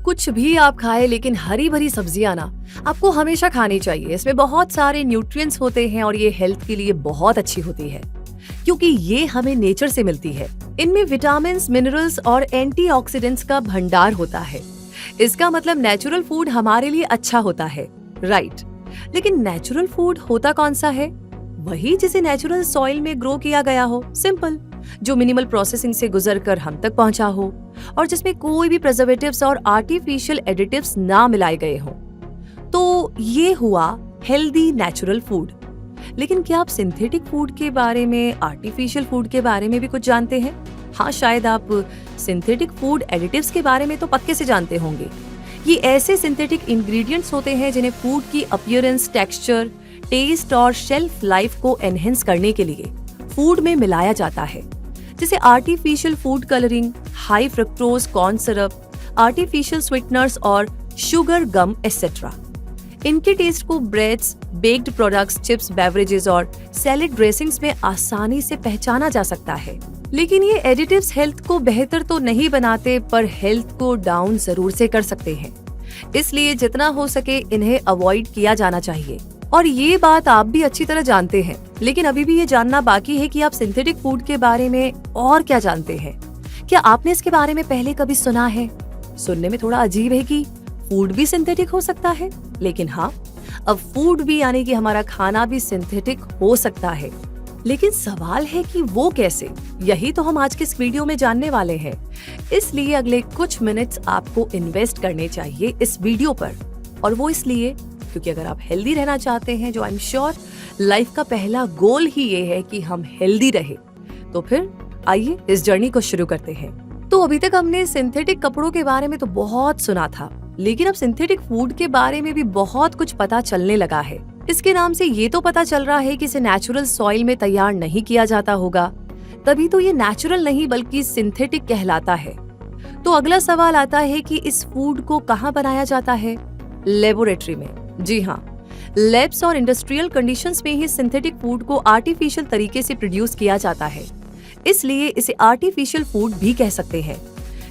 कुछ भी आप खाए, लेकिन हरी भरी सब्जियां ना आपको हमेशा खानी चाहिए। इसमें बहुत सारे न्यूट्रिएंट्स होते हैं और ये हेल्थ के लिए बहुत अच्छी होती है, क्योंकि ये हमें नेचर से मिलती है। इनमें विटामिन, मिनरल्स और एंटीऑक्सीडेंट्स का भंडार होता है। इसका मतलब नेचुरल फूड हमारे लिए अच्छा होता है, राइट। लेकिन नेचुरल फूड होता कौन सा है? वही जिसे नेचुरल सॉइल में ग्रो किया गया हो, सिंपल, जो मिनिमल प्रोसेसिंग से गुजरकर हम तक पहुंचा हो और जिसमें कोई भी प्रिजर्वेटिव्स और आर्टिफिशियल एडिटिव्स ना मिलाए गए हों। तो ये हुआ हेल्दी नेचुरल फूड। लेकिन क्या आप सिंथेटिक फूड के बारे में, आर्टिफिशियल फूड के बारे में भी कुछ जानते हैं? हाँ, शायद आप सिंथेटिक फूड एडिटिव्स के बारे में तो पक्के से जानते होंगे। ये ऐसे सिंथेटिक इंग्रेडिएंट्स होते हैं जिन्हें फूड की अपीयरेंस, टेक्सचर, टेस्ट और शेल्फ लाइफ को एनहेंस करने के लिए फूड में मिलाया जाता है, जैसे artificial food colouring, high fructose corn syrup, artificial sweeteners और शुगर गम एटसेट्रा। इनके टेस्ट को breads, baked products, chips, beverages और सैलेड ड्रेसिंग्स में आसानी से पहचाना जा सकता है। लेकिन ये एडिटिव्स हेल्थ को बेहतर तो नहीं बनाते, पर हेल्थ को डाउन जरूर से कर सकते हैं। इसलिए जितना हो सके इन्हें अवॉइड किया जाना चाहिए। और ये बात आप भी अच्छी तरह जानते हैं, लेकिन अभी भी ये जानना बाकी है कि आप सिंथेटिक फूड के बारे में और क्या जानते हैं। क्या आपने इसके बारे में पहले कभी सुना है? सुनने में थोड़ा अजीब है कि फूड भी सिंथेटिक हो सकता है, लेकिन हाँ, अब फूड भी यानी कि हमारा खाना भी सिंथेटिक हो सकता है। लेकिन सवाल है कि वो कैसे? यही तो हम आज के इस वीडियो में जानने वाले हैं। इसलिए अगले कुछ मिनट्स आपको इन्वेस्ट करने चाहिए इस वीडियो पर। और वो इसलिए क्योंकि अगर आप हेल्दी रहना चाहते हैं, जो आई एम श्योर लाइफ का पहला गोल ही ये है कि हम हेल्दी रहे, तो फिर आइए इस जर्नी को शुरू करते हैं। तो अभी तक हमने सिंथेटिक कपड़ों के बारे में तो बहुत सुना था, लेकिन अब सिंथेटिक फूड के बारे में भी बहुत कुछ पता चलने लगा है। इसके नाम से ये तो पता चल रहा है कि इसे नेचुरल सॉइल में तैयार नहीं किया जाता होगा, तभी तो ये नेचुरल नहीं बल्कि सिंथेटिक कहलाता है। तो अगला सवाल आता है कि इस फूड को कहाँ बनाया जाता है? लेबोरेटरी में। जी हाँ, लैब्स और इंडस्ट्रियल कंडीशंस में ही सिंथेटिक फूड को आर्टिफिशियल तरीके से प्रोड्यूस किया जाता है, इसलिए इसे आर्टिफिशियल फूड भी कह सकते हैं।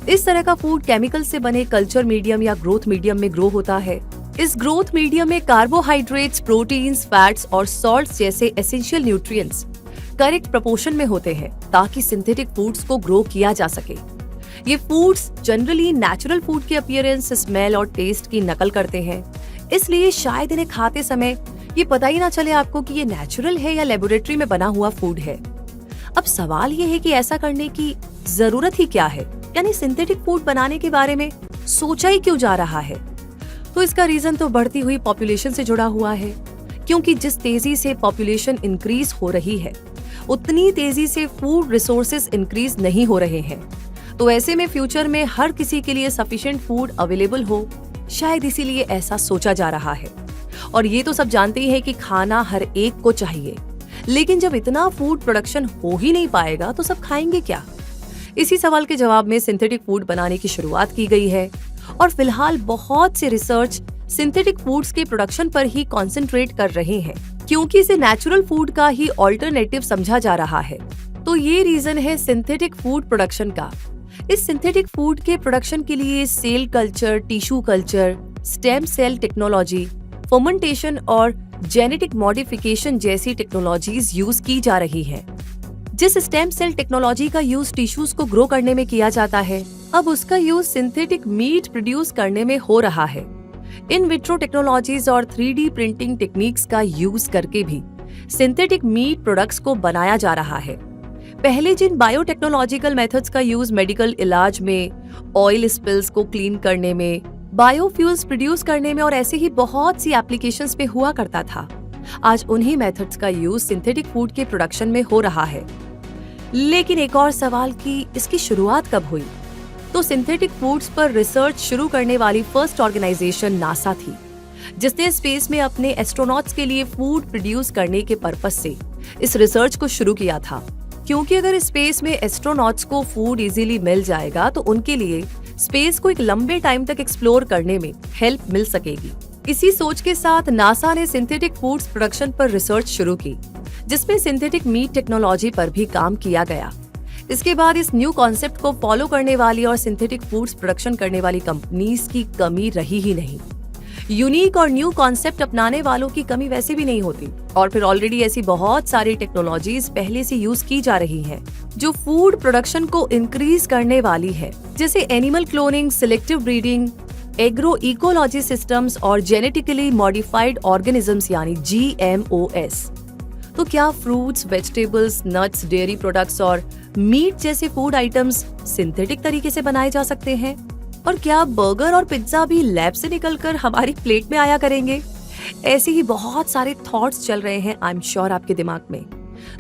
इस तरह का फूड केमिकल से बने कल्चर मीडियम या ग्रोथ मीडियम में ग्रो होता है। इस ग्रोथ मीडियम में कार्बोहाइड्रेट्स, प्रोटीन्स, फैट्स और सॉल्ट्स जैसे एसेंशियल न्यूट्रिएंट्स करेक्ट प्रोपोर्शन में होते हैं, ताकि सिंथेटिक फूड्स को ग्रो किया जा सके। ये फूड्स जनरली नेचुरल फूड के अपीयरेंस, स्मेल और टेस्ट की नकल करते हैं, इसलिए शायद इन्हें खाते समय ये पता ही ना चले आपको कि ये नेचुरल है या लेबोरेटरी में बना हुआ फूड है। अब सवाल ये है कि ऐसा करने की जरूरत ही क्या है, यानी सिंथेटिक फूड बनाने के बारे में सोचा ही क्यों जा रहा है? तो इसका रीजन तो बढ़ती हुई पॉपुलेशन से जुड़ा हुआ है, क्योंकि जिस तेजी से पॉपुलेशन इंक्रीज हो रही है, उतनी तेजी से फूड रिसोर्सेज इंक्रीज नहीं हो रहे हैं। तो ऐसे में फ्यूचर में हर किसी के लिए सफिशिएंट फूड अवेलेबल हो, शायद इसीलिए ऐसा सोचा जा रहा है। और ये तो सब जानते ही हैं कि खाना हर एक को चाहिए, लेकिन जब इतना फूड प्रोडक्शन हो ही नहीं पाएगा तो सब खाएंगे क्या? इसी सवाल के जवाब में सिंथेटिक फूड बनाने की शुरुआत की गई है और फिलहाल बहुत से रिसर्च सिंथेटिक फूड्स के प्रोडक्शन पर ही कॉन्सेंट्रेट कर रहे हैं, क्योंकि इसे नेचुरल फूड का ही ऑल्टरनेटिव समझा जा रहा है। तो ये रीजन है सिंथेटिक फूड प्रोडक्शन का। इस सिंथेटिक फूड के प्रोडक्शन के लिए cell culture, tissue culture, stem cell technology, fermentation और जेनेटिक मॉडिफिकेशन जैसी टेक्नोलॉजीज यूज की जा रही हैं। जिस स्टेम सेल टेक्नोलॉजी का यूज टिश्यूज को ग्रो करने में किया जाता है, अब उसका यूज सिंथेटिक मीट प्रोड्यूस करने में हो रहा है। इन विट्रो टेक्नोलॉजीज और 3D प्रिंटिंग टेक्निक्स का यूज करके भी सिंथेटिक मीट प्रोडक्ट्स को बनाया जा रहा है। पहले जिन बायोटेक्नोलॉजिकल मेथड्स का यूज मेडिकल इलाज में, ऑयल स्पिल्स को क्लीन करने में, बायोफ्यूल्स प्रोड्यूस करने में और ऐसे ही बहुत सी एप्लीकेशंस में हुआ करता था, आज उन्हीं मेथड्स का यूज सिंथेटिक फूड के प्रोडक्शन में हो रहा है। लेकिन एक और सवाल कि इसकी शुरुआत कब हुई? तो सिंथेटिक फूड्स पर रिसर्च शुरू करने वाली फर्स्ट ऑर्गेनाइजेशन नासा थी, जिसने स्पेस में अपने एस्ट्रोनॉट्स के लिए फूड प्रोड्यूस करने के पर्पस से इस रिसर्च को शुरू किया था। क्योंकि अगर स्पेस में एस्ट्रोनॉट्स को फूड इजीली मिल जाएगा तो उनके लिए स्पेस को एक लंबे टाइम तक एक्सप्लोर करने में हेल्प मिल सकेगी। इसी सोच के साथ नासा ने सिंथेटिक फूड्स प्रोडक्शन पर रिसर्च शुरू की, जिसमें सिंथेटिक मीट टेक्नोलॉजी पर भी काम किया गया। इसके बाद इस न्यू कॉन्सेप्ट को फॉलो करने वाली और सिंथेटिक फूड्स प्रोडक्शन करने वाली कंपनीज की कमी रही ही नहीं। यूनिक और न्यू कॉन्सेप्ट अपनाने वालों की कमी वैसे भी नहीं होती, और फिर ऑलरेडी ऐसी बहुत सारी टेक्नोलॉजीज पहले से यूज की जा रही हैं जो फूड प्रोडक्शन को इंक्रीज करने वाली है, जैसे animal cloning, selective breeding, agro ecology systems और जेनेटिकली मॉडिफाइड ऑर्गेनिजम्स यानी GMOS। तो क्या fruits, vegetables, nuts, dairy products और मीट जैसे फूड आइटम्स सिंथेटिक तरीके से बनाए जा सकते हैं? और क्या बर्गर और पिज्जा भी लैब से निकलकर हमारी प्लेट में आया करेंगे? ऐसे ही बहुत सारे थॉट्स चल रहे हैं आई एम श्योर आपके दिमाग में।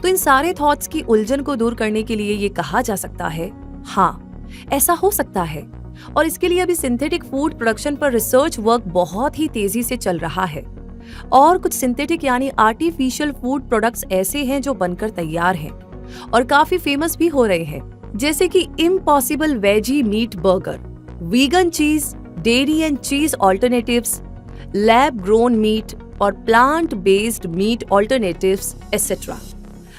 तो इन सारे थॉट्स की उलझन को दूर करने के लिए ये कहा जा सकता है, हाँ, ऐसा हो सकता है। और इसके लिए अभी सिंथेटिक फूड प्रोडक्शन पर रिसर्च वर्क बहुत ही तेजी से चल रहा है। और कुछ सिंथेटिक यानी आर्टिफिशियल फूड प्रोडक्ट्स ऐसे हैं जो बनकर तैयार हैं और काफी फेमस भी हो रहे हैं, जैसे कि impossible veggie meat burger, vegan cheese, dairy and cheese alternatives, lab grown meat और plant based meat alternatives etcetera,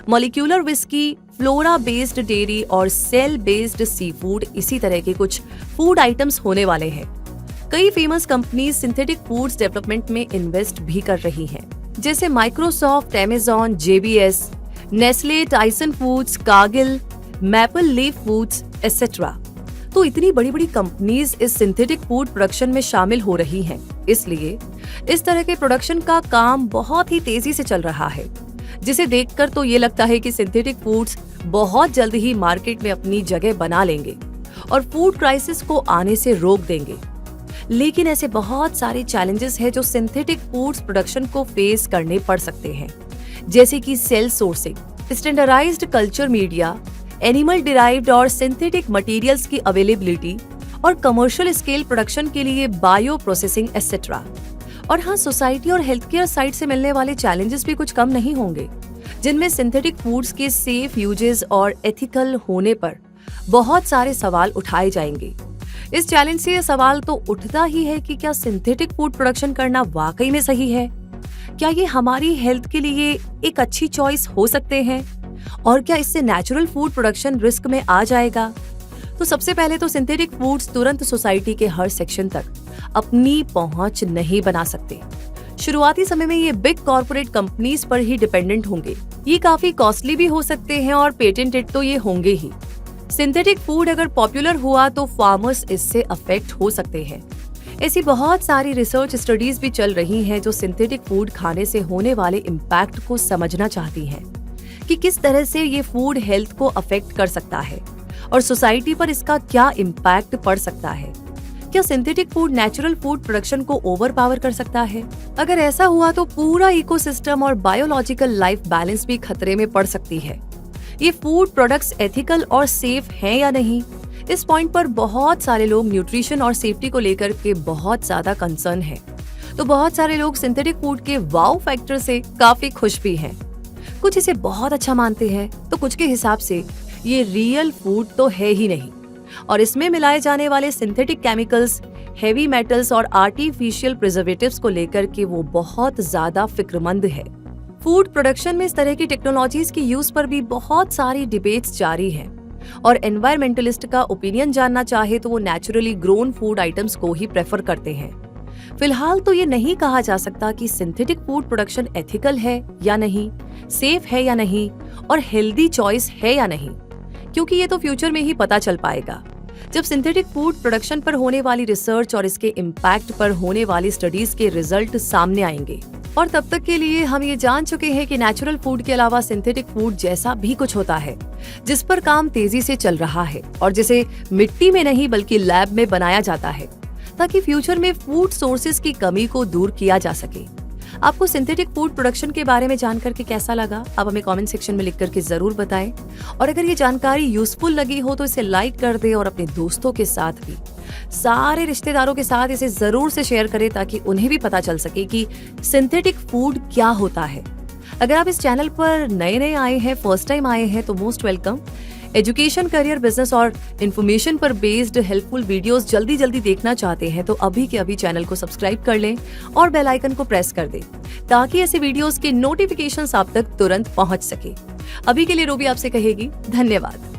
molecular whiskey, flora based dairy और सेल बेस्ड सी फूड, इसी तरह के कुछ फूड आइटम्स होने वाले हैं। कई famous companies synthetic foods development में इन्वेस्ट भी कर रही हैं, जैसे Microsoft, Amazon, JBS, Nestle, Tyson foods, Kargil, maple leaf foods etcetera. तो इतनी बड़ी बड़ी कंपनीज इस सिंथेटिक फूड प्रोडक्शन में शामिल हो रही हैं, इसलिए इस तरह के प्रोडक्शन का काम बहुत ही तेजी से चल रहा है, जिसे देखकर तो ये लगता है कि सिंथेटिक फूड्स बहुत जल्द ही मार्केट में अपनी जगह बना लेंगे और फूड क्राइसिस को आने से रोक देंगे। लेकिन ऐसे बहुत सारे चैलेंजेस हैं जो सिंथेटिक फूड्स प्रोडक्शन को फेस करने पड़ सकते हैं, जैसे कि cell sourcing, standardized culture media, animal derived और सिंथेटिक मटेरियल्स की अवेलेबिलिटी और कमर्शियल स्केल प्रोडक्शन के लिए बायो प्रोसेसिंग एटसेट्रा। और हाँ, सोसाइटी और हेल्थ केयर साइड से मिलने वाले चैलेंजेस भी कुछ कम नहीं होंगे, जिनमें सिंथेटिक फूड्स के सेफ यूजेस और एथिकल होने पर बहुत सारे सवाल उठाए जाएंगे। इस चैलेंज से यह सवाल तो उठता ही है कि क्या सिंथेटिक फूड प्रोडक्शन करना वाकई में सही है? क्या ये हमारी हेल्थ के लिए एक अच्छी चॉइस हो सकते हैं? और क्या इससे नेचुरल फूड प्रोडक्शन रिस्क में आ जाएगा? तो सबसे पहले तो सिंथेटिक फूड्स तुरंत सोसाइटी के हर सेक्शन तक अपनी पहुंच नहीं बना सकते। शुरुआती समय में ये बिग कॉर्पोरेट कंपनीज पर ही डिपेंडेंट होंगे। ये काफी कॉस्टली भी हो सकते हैं और पेटेंटेड तो ये होंगे ही। सिंथेटिक फूड अगर पॉपुलर हुआ तो फार्मर्स इससे अफेक्ट हो सकते हैं। ऐसी बहुत सारी रिसर्च स्टडीज भी चल रही हैं जो सिंथेटिक फूड खाने से होने वाले इम्पैक्ट को समझना चाहती हैं कि किस तरह से ये फूड हेल्थ को अफेक्ट कर सकता है और सोसाइटी पर इसका क्या इम्पैक्ट पड़ सकता है। क्या synthetic food natural food production को ओवरपावर कर सकता है? अगर ऐसा हुआ तो पूरा इकोसिस्टम और बायोलॉजिकल लाइफ बैलेंस भी खतरे में पड़ सकती है। ये फूड प्रोडक्ट्स एथिकल और सेफ हैं या नहीं, इस पॉइंट पर बहुत सारे लोग न्यूट्रिशन और सेफ्टी को लेकर के बहुत ज्यादा कंसर्न हैं। तो बहुत सारे लोग सिंथेटिक फूड के वाव फैक्टर से काफी खुश भी हैं। कुछ इसे बहुत अच्छा मानते हैं तो कुछ के हिसाब से ये रियल फूड तो है ही नहीं और इसमें मिलाए जाने वाले सिंथेटिक केमिकल्स, हेवी मेटल्स और आर्टिफिशियल प्रिजर्वेटिव्स को लेकर के वो बहुत ज्यादा फिक्रमंद है। फूड प्रोडक्शन में इस तरह की टेक्नोलॉजीज की यूज पर भी बहुत सारी डिबेट्स जारी हैं और एनवायरमेंटलिस्ट का ओपिनियन जानना चाहे तो वो नेचुरली ग्रोन फूड आइटम्स को ही प्रेफर करते हैं। फिलहाल तो ये नहीं कहा जा सकता कि सिंथेटिक फूड प्रोडक्शन एथिकल है या नहीं, सेफ है या नहीं और हेल्दी चॉइस है या नहीं, क्योंकि ये तो फ्यूचर में ही पता चल पाएगा जब सिंथेटिक फूड प्रोडक्शन पर होने वाली रिसर्च और इसके इम्पैक्ट पर होने वाली स्टडीज के रिजल्ट सामने आएंगे। और तब तक के लिए हम ये जान चुके हैं कि नेचुरल फूड के अलावा सिंथेटिक फूड जैसा भी कुछ होता है जिस पर काम तेजी से चल रहा है और जिसे मिट्टी में नहीं बल्कि लैब में बनाया जाता है ताकि फ्यूचर में फूड सोर्सेज की कमी को दूर किया जा सके। आपको सिंथेटिक फूड प्रोडक्शन के बारे में जानकर के कैसा लगा, आप हमें कमेंट सेक्शन में लिख करके जरूर बताएं। और अगर ये जानकारी यूजफुल लगी हो तो इसे लाइक कर दे और अपने दोस्तों के साथ भी, सारे रिश्तेदारों के साथ इसे जरूर से शेयर करें ताकि उन्हें भी पता चल सके कि सिंथेटिक फूड क्या होता है। अगर आप इस चैनल पर नए आए हैं, फर्स्ट टाइम आए हैं तो most welcome. Education, career, business और इन्फॉर्मेशन पर बेस्ड हेल्पफुल वीडियोस जल्दी देखना चाहते हैं तो अभी के अभी चैनल को सब्सक्राइब कर लें और बेल आइकन को प्रेस कर दें ताकि ऐसे वीडियोस के नोटिफिकेशंस आप तक तुरंत पहुंच सके। अभी के लिए रूबी आपसे कहेगी धन्यवाद।